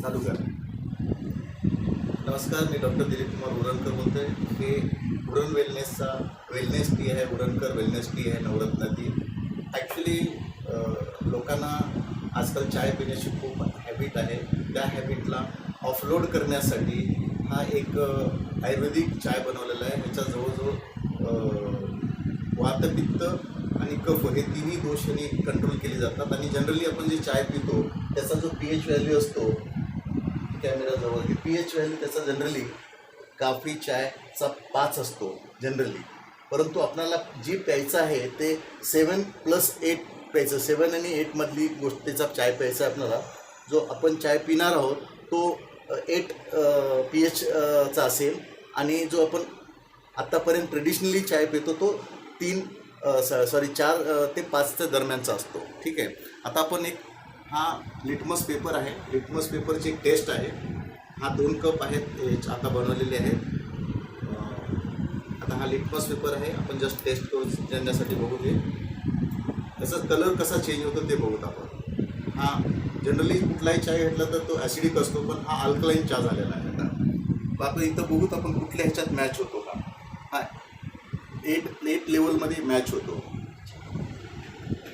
चालू कर. नमस्कार, मी डॉक्टर दिलीप कुमार उरणकर बोलतोय. हे उरण वेलनेस टी आहे. उरणकर वेलनेस टी आहे, नवरत्न टी. ॲक्च्युली लोकांना आजकाल चाय पिण्याची खूप हॅबिट आहे. त्या हॅबिटला ऑफलोड करण्यासाठी हा एक आयुर्वेदिक चाय बनवलेला आहे. ह्याच्या जवळजवळ वातपित्त आणि कफ हे तिन्ही दोष कंट्रोल केले जातात. आणि जनरली आपण जे चाय पितो त्याचा जो pH व्हॅल्यू असतो कॅमेराजवळ, की pH व्हॅल्यू त्याचा जनरली कॉफी चायचा 5 असतो जनरली. परंतु आपल्याला जी प्यायचं आहे ते 7+8 प्यायचं. 7 आणि 8मधली गोष्टीचा चाय प्यायचा आहे आपल्याला. जो आपण चाय पिणार आहोत तो 8 pH चा असेल. आणि जो आपण आत्तापर्यंत ट्रेडिशनली चाय पितो तो 4 ते 5च्या दरम्यानचा असतो. ठीक आहे. आता आपण हा लिटमस पेपर आहे. लिटमस पेपरची एक टेस्ट आहे. हा 2 कप आहेत आता बनवलेले आहेत. आता हा लिटमस पेपर आहे. आपण जस्ट टेस्ट करून जाण्यासाठी बघू दे. त्याचा कलर कसा चेंज होतो ते बघूत आपण. हा जनरली कुठलाही चाय घेतला तर तो ॲसिडिक असतो, पण हा अल्कलाईन चहा झालेला आहे. आता आपण इथं बघूत आपण कुठल्या ह्याच्यात मॅच होतो का. हा 8 लेवलमध्ये मॅच होतो.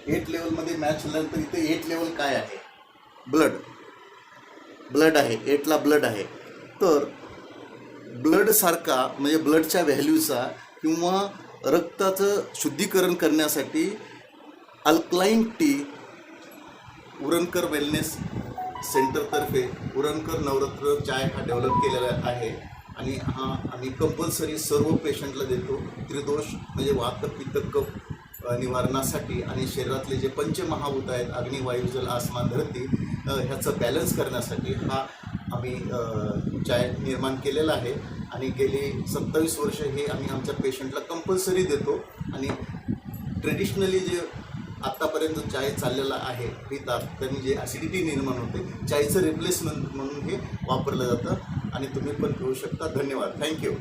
8 लेवलमध्ये मॅच झाल्यानंतर इथे 8 लेवल काय आहे? ब्लड आहे. 8ला ब्लड आहे. तर ब्लडसारखा म्हणजे ब्लडच्या व्हॅल्यूचा किंवा रक्ताचं शुद्धीकरण करण्यासाठी अल्कलाईन टी उरणकर वेलनेस सेंटरतर्फे उरणकर नवरत्न चाय हा डेव्हलप केलेला आहे. आणि हा आम्ही कंपल्सरी सर्व पेशंटला देतो. त्रिदोष म्हणजे वात पित्त कफ निवारणासाठी आणि शरीरातले जे पंचमहाभूत आहेत अग्नी वायू जल आसमान धरती ह्याचं बॅलन्स करण्यासाठी हा आम्ही चाय निर्माण केलेला आहे. आणि गेली 27 वर्ष हे आम्ही आमच्या पेशंटला कंपल्सरी देतो. आणि ट्रेडिशनली जे आत्तापर्यंत चाय चाललेला आहे पितात त्यांनी जे ॲसिडिटी निर्माण होते चायचं रिप्लेसमेंट म्हणून हे वापरलं जातं. आणि तुम्ही पण घेऊ शकता. धन्यवाद. थँक्यू.